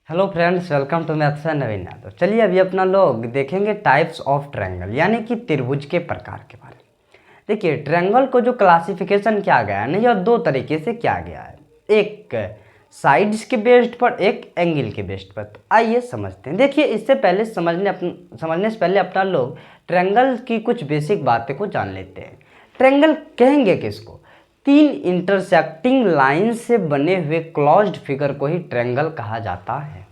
Hello friends, welcome to maths and Naveen Yadav. चलिए अभी अपना लोग देखेंगे टाइप्स ऑफ ट्रायंगल, यानी कि त्रिभुज के प्रकार के बारे में। देखिए ट्रायंगल को जो क्लासिफिकेशन किया गया है ना, यह दो तरीके से किया गया है, एक साइड्स के बेस्ड पर, एक एंगल के बेस्ड पर। तो आइए समझते हैं। देखिए इससे पहले समझने से पहले अपना लोग ट्रायंगल की कुछ बेसिक बातें को जान लेते हैं। ट्रायंगल कहेंगे किसको? तीन इंटरसेक्टिंग लाइन से बने हुए क्लोज्ड फिगर को ही ट्रायंगल कहा जाता है।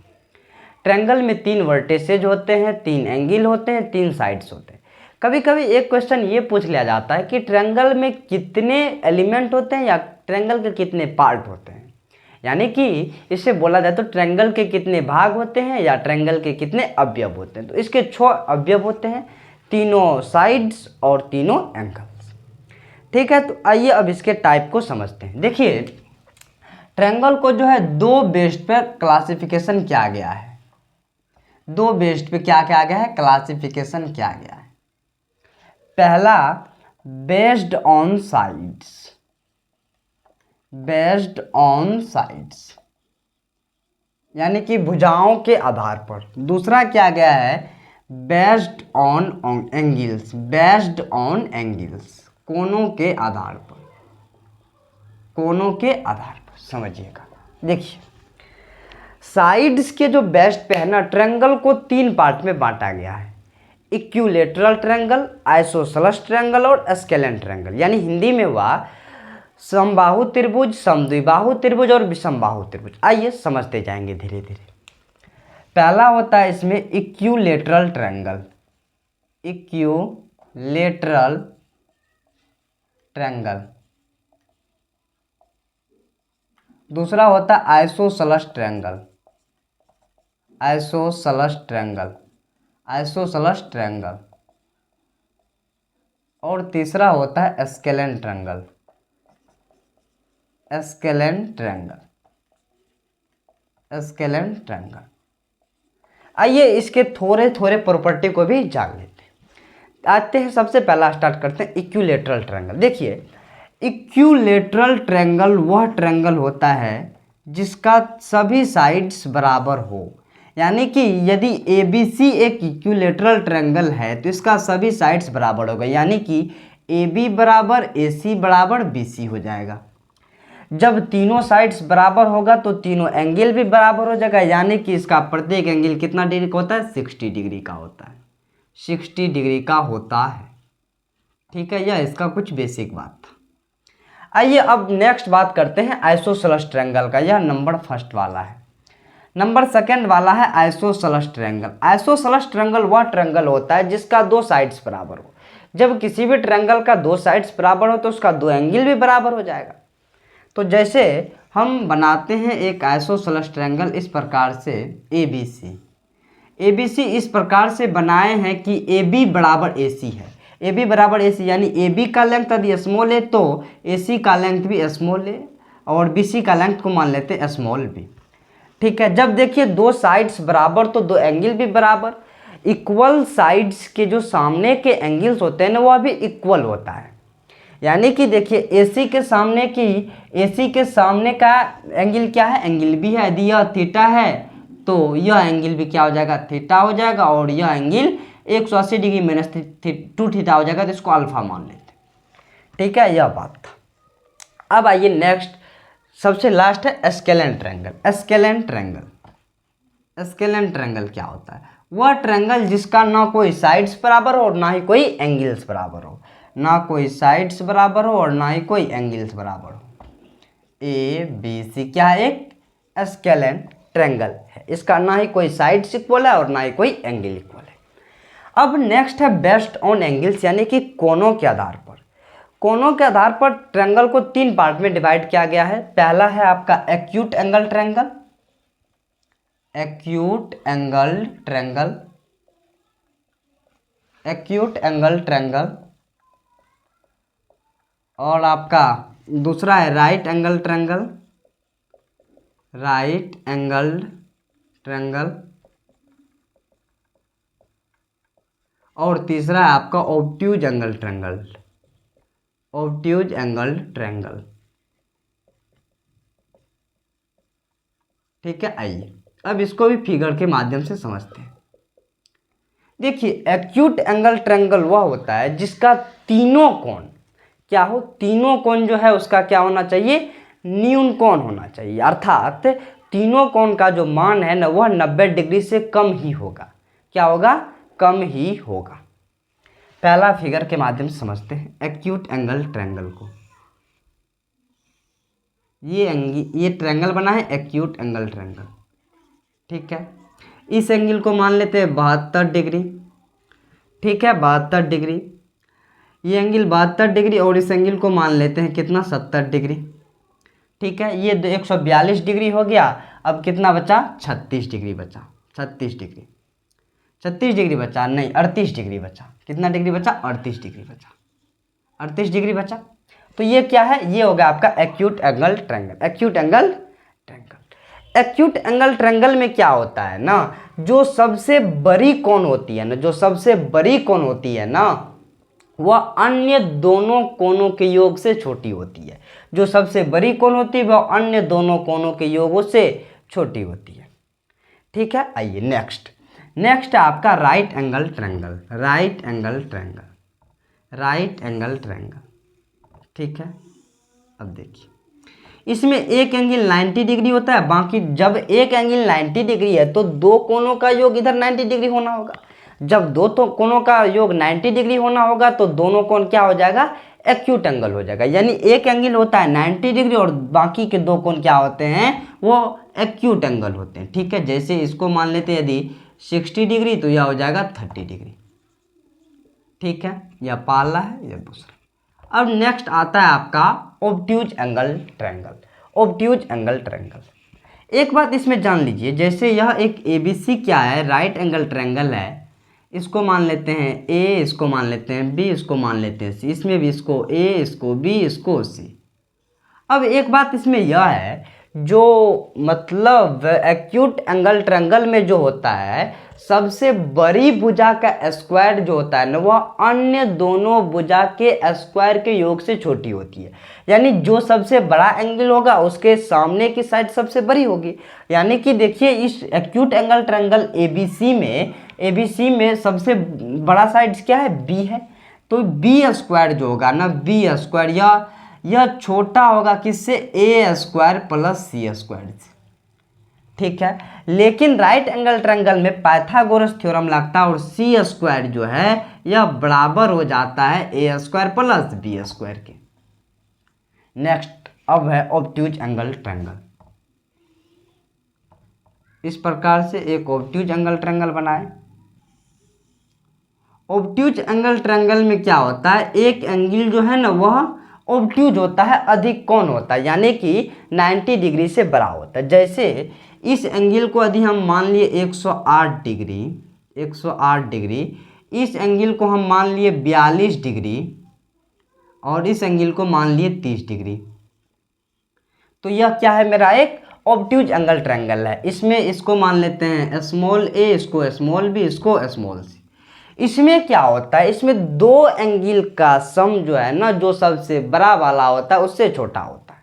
ट्रायंगल में तीन वर्टिसेज होते हैं, तीन एंगल होते हैं, तीन साइड्स होते हैं। कभी कभी एक क्वेश्चन ये पूछ लिया जाता है कि ट्रायंगल में कितने एलिमेंट होते हैं या ट्रायंगल के कितने पार्ट होते हैं, यानी कि इसे बोला जाए तो ट्रायंगल के कितने भाग होते हैं या ट्रायंगल के कितने अवयव होते हैं। तो इसके 6 अवयव होते हैं, तीनों साइड्स और तीनों एंगल्स। ठीक है, तो आइए अब इसके टाइप को समझते हैं। देखिए ट्रायंगल को जो है दो बेस्ड पर क्लासिफिकेशन किया गया है। दो बेस्ड पे क्या किया गया है? क्लासिफिकेशन किया गया है। पहला based on sides, based on sides यानी कि भुजाओं के आधार पर। दूसरा क्या गया है? Based on angles, based on angles, कोनों के आधार पर, कोनों के आधार पर। समझिएगा, देखिए साइड्स के जो बेस्ट पे है ना, ट्रायंगल को तीन पार्ट में बांटा गया है, इक्विलैटरल ट्रायंगल, आइसोसेलेस ट्रायंगल और स्केलेन ट्रायंगल। यानी हिंदी में हुआ समबाहु त्रिभुज, समद्विबाहु त्रिभुज और विषमबाहु त्रिभुज। आइए समझते जाएंगे धीरे धीरे। पहला होता है इसमें इक्विलैटरल ट्रायंगल, इक्विलैटरल ट्रायंगल। दूसरा होता है isosceles triangle, isosceles triangle, isosceles triangle. और तीसरा होता है scalene triangle, scalene triangle, scalene triangle. आइए इसके थोड़े थोड़े प्रॉपर्टी को भी जान लेते हैं। आते हैं, सबसे पहला स्टार्ट करते हैं इक्विलैटरल ट्रायंगल। देखिए इक्विलैटरल ट्रायंगल वह ट्रायंगल होता है जिसका सभी साइड्स बराबर हो। यानी कि यदि ABC एक इक्विलैटरल ट्रायंगल है तो इसका सभी साइड्स बराबर होगा, यानी कि AB बराबर AC बराबर BC हो जाएगा। जब तीनों साइड्स बराबर होगा तो तीनों एंगल भी बराबर हो जाएगा, यानी कि इसका प्रत्येक एंगल कितना डिग्री का होता है? 60 डिग्री का होता है, 60 डिग्री का होता है। ठीक है, यह इसका कुछ बेसिक बात था। आइए अब नेक्स्ट बात करते हैं आइसोसेलेस ट्रायंगल का। यह नंबर फर्स्ट वाला है। नंबर सेकंड वाला है आइसोसेलेस ट्रायंगल। आइसोसेलेस ट्रायंगल वह ट्रायंगल होता है जिसका दो साइड्स बराबर हो। जब किसी भी ट्रायंगल का दो साइड्स बराबर हो तो उसका दो एंगल भी बराबर हो जाएगा। तो जैसे हम बनाते हैं एक आइसोसेलेस ट्रायंगल इस प्रकार से, ABC इस प्रकार से बनाए हैं कि AB बराबर AC है। AB बराबर AC यानी AB का लेंथ यदि स्मॉल है तो AC का लेंथ भी स्मॉल है, और BC का लेंथ को मान लेते हैं स्मॉल भी। ठीक है, जब देखिए दो साइड्स बराबर तो दो एंगल भी बराबर। इक्वल साइड्स के जो सामने के एंगल्स होते हैं ना, वह भी इक्वल होता है। यानी कि देखिए AC के सामने का एंगल क्या है? एंगल भी है। यदि यह थीटा है तो यह एंगल भी क्या हो जाएगा? थीटा हो जाएगा, और यह एंगल 180 डिग्री माइनस 2 थीटा हो जाएगा, तो इसको अल्फा मान लेते हैं। ठीक है, यह बात था। अब आइए नेक्स्ट, सबसे लास्ट है scalene triangle. Scalene triangle, scalene triangle क्या होता है? वह ट्रायंगल जिसका ना कोई साइड्स बराबर हो और ना ही कोई एंगल्स बराबर हो, ना कोई साइड्स बराबर हो और ना ही कोई एंगल्स बराबर हो। ABC क्या है? एक स्केलेन ट्रायंगल है। इसका ना ही कोई साइड्स इक्वल है और ना ही कोई एंगल इक्वल है। अब नेक्स्ट है बेस्ड ऑन एंगल्स, यानी कि कोनों के आधार पर। कोनों के आधार पर ट्रायंगल को तीन पार्ट में डिवाइड किया गया है। पहला है आपका acute angle triangle, acute angle triangle, acute angle triangle. और आपका दूसरा है right angle triangle, right angle triangle. और तीसरा है आपका obtuse angle triangle, obtuse angle triangle. ठीक है, आइए अब इसको भी फिगर के माध्यम से समझते हैं। देखिए एक्यूट एंगल ट्रायंगल वह होता है जिसका तीनों कोण क्या हो, तीनों कोण जो है उसका क्या होना चाहिए, न्यून कोण होना चाहिए, अर्थात तीनों कोण का जो मान है ना वह 90 डिग्री से कम ही होगा। क्या होगा, कम ही होगा। पहला फिगर के माध्यम से समझते हैं एक्यूट एंगल ट्रायंगल को। ये ट्रायंगल बना है एक्यूट एंगल ट्रायंगल, ठीक है। इस एंगल को मान लेते हैं 72 डिग्री, ठीक है, 72 डिग्री। ये एंगल 72 डिग्री और इस एंगल को मान लेते हैं कितना, 70 डिग्री, ठीक है। ये 142 डिग्री हो गया। अब कितना बचा, 36 डिग्री बचा, 36 डिग्री, 36 डिग्री बचा नहीं, 38 डिग्री बचा। कितना डिग्री बचा, 38 डिग्री बचा, 38 डिग्री बचा। तो ये क्या है, ये होगा आपका acute angle triangle. Acute angle triangle, acute angle triangle में क्या होता है ना, जो सबसे बड़ी कोण होती है ना, जो सबसे बड़ी कोण होती है ना वह अन्य दोनों कोणों के योग से छोटी होती है। जो सबसे बड़ी कोण होती है वह अन्य दोनों कोणों के योगों से छोटी होती है, ठीक है। आइए नेक्स्ट है आपका right angle triangle. Right angle triangle, right angle triangle, ठीक है। अब देखिए इसमें एक एंगल 90 डिग्री होता है, बाकी जब एक एंगल 90 डिग्री है तो दो कोणों का योग इधर 90 डिग्री होना होगा। जब दो तो कोणों का योग 90 डिग्री होना होगा तो दोनों कोण क्या हो जाएगा, एक्यूट एंगल हो जाएगा। यानी एक एंगल होता है 90 डिग्री और बाकी के दो कोण क्या होते हैं, वो एक्यूट एंगल होते हैं, ठीक है। जैसे इसको मान लेते हैं यदि 60 डिग्री तो यह हो जाएगा 30 डिग्री, ठीक है। यह पहला है, यह दूसरा। अब नेक्स्ट आता है आपका obtuse angle triangle. Obtuse angle triangle, एक बात इसमें जान लीजिए, जैसे यह एक एबीसी क्या है, राइट एंगल ट्रायंगल है। इसको मान लेते हैं ए, इसको मान लेते हैं बी, इसको मान लेते हैं सी। इसमें भी इसको ए, इसको बी, इसको सी। अब एक बात इसमें यह है, जो मतलब एक्यूट एंगल ट्रायंगल में जो होता है सबसे बड़ी भुजा का स्क्वायर जो होता है ना वह अन्य दोनों भुजा के स्क्वायर के योग से छोटी होती है। यानी जो सबसे बड़ा एंगल होगा उसके सामने की साइड सबसे बड़ी होगी। यानी कि देखिए इस एक्यूट एंगल ट्रायंगल एबीसी में सबसे बड़ा साइड क्या है, बी है। तो बी स्क्वायर जो होगा ना, बी स्क्वायर यह छोटा होगा किससे, ए स्क्वायर प्लस सी स्क्वायर से, ठीक है। लेकिन राइट एंगल ट्रायंगल में पाइथागोरस थ्योरम लगता है और सी स्क्वायर जो है यह बराबर हो जाता है ए स्क्वायर प्लस बी स्क्वायर के। नेक्स्ट अब है ऑब्ट्यूज एंगल ट्रायंगल। इस प्रकार से एक ऑब्ट्यूज एंगल ट्रायंगल बनाए। ऑब्ट्यूज एंगल ट्रायंगल में क्या होता है, एक एंगल जो है ना वह ऑब्ट्यूज होता है, अधिक कोण होता है, यानी कि 90 डिग्री से बड़ा होता है। जैसे इस एंगल को यदि हम मान लिए 108 डिग्री, 108 डिग्री, इस एंगल को हम मान लिए 42 डिग्री और इस एंगल को मान लिए 30 डिग्री, तो यह क्या है, मेरा एक ऑब्ट्यूज एंगल ट्रायंगल है। इसमें इसको मान लेते हैं स्मॉल ए, इसको स्मॉल बी, इसको स्मॉल सी। इसमें क्या होता है, इसमें दो एंगल का सम जो है ना, जो सबसे बड़ा वाला होता है उससे छोटा होता है,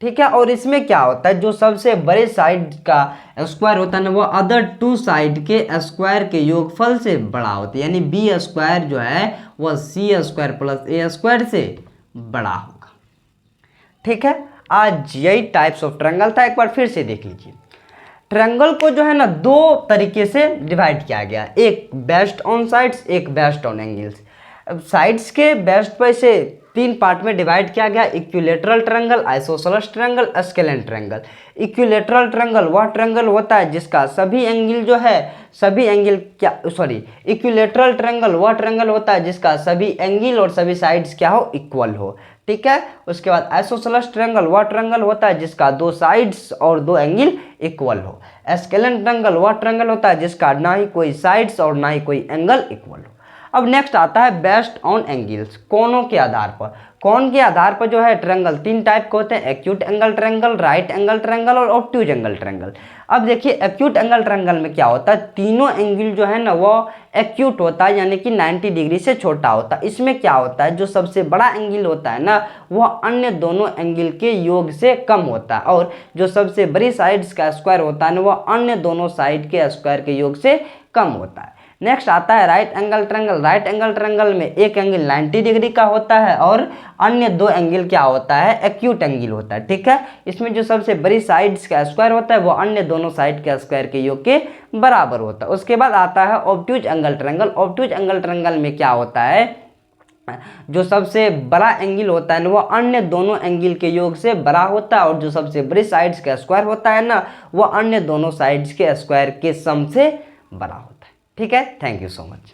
ठीक है। और इसमें क्या होता है, जो सबसे बड़े साइड का स्क्वायर होता है ना वो अदर टू साइड के स्क्वायर के योगफल से बड़ा होता है। यानी बी स्क्वायर जो है वह सी स्क्वायर प्लस ए स्क्वायर से बड़ा होगा, ठीक है। आज यही टाइप्स ऑफ ट्रायंगल था, एक बार फिर से देख लीजिए। ट्रायंगल को जो है ना दो तरीके से डिवाइड किया गया, एक बेस्ड ऑन साइड्स, एक बेस्ड ऑन एंगल्स। साइड्स के बेस्ड पर से तीन पार्ट में डिवाइड किया गया, equilateral triangle, isosceles triangle, scalene triangle. Equilateral triangle वह ट्रायंगल होता है जिसका सभी एंगल जो है, सभी एंगल क्या इक्विलेटरल ट्रायंगल वह ट्रायंगल होता है जिसका सभी एंगल और सभी साइड्स क्या हो, इक्वल हो, ठीक है। उसके बाद आइसोसेलेस ट्रायंगल वह ट्रायंगल होता है जिसका दो साइड्स और दो एंगल इक्वल हो। स्केलेन ट्रायंगल वह ट्रायंगल होता है जिसका ना ही कोई साइड्स और ना ही कोई एंगल इक्वल हो। अब नेक्स्ट आता है बेस्ड ऑन एंगल्स, कोणों के आधार पर। कौन के आधार पर जो है ट्रायंगल 3 टाइप के होते हैं, acute angle triangle, right angle triangle और ऑब्ट्यूज एंगल ट्रायंगल। अब देखिए एक्यूट एंगल ट्रायंगल में क्या होता है, तीनों एंगल जो है ना वो एक्यूट होता है, यानी कि 90 डिग्री से छोटा होता है। इसमें क्या होता है, जो सबसे बड़ा एंगल होता है ना वह अन्य दोनों एंगल के योग से कम होता है, और जो सबसे बड़ी साइड्स का स्क्वायर होता है ना वह अन्य दोनों साइड के स्क्वायर के योग से कम होता है। नेक्स्ट आता है right angle triangle. Right angle triangle में एक एंगल 90 डिग्री का होता है और अन्य 2 एंगल क्या होता है, एक्यूट एंगल होता है, ठीक है। इसमें जो सबसे बड़ी साइड्स का स्क्वायर होता है वो अन्य दोनों साइड के स्क्वायर के योग के बराबर होता है। उसके बाद आता है obtuse angle triangle. Obtuse angle triangle में क्या होता है, जो सबसे बड़ा एंगल होता है ना वो अन्य दोनों एंगल के योग से बड़ा होता है, और जो सबसे बड़ी साइड्स का स्क्वायर होता है ना वो अन्य दोनों साइड्स के स्क्वायर के सम से बड़ा होता है, ठीक है। Thank you so much.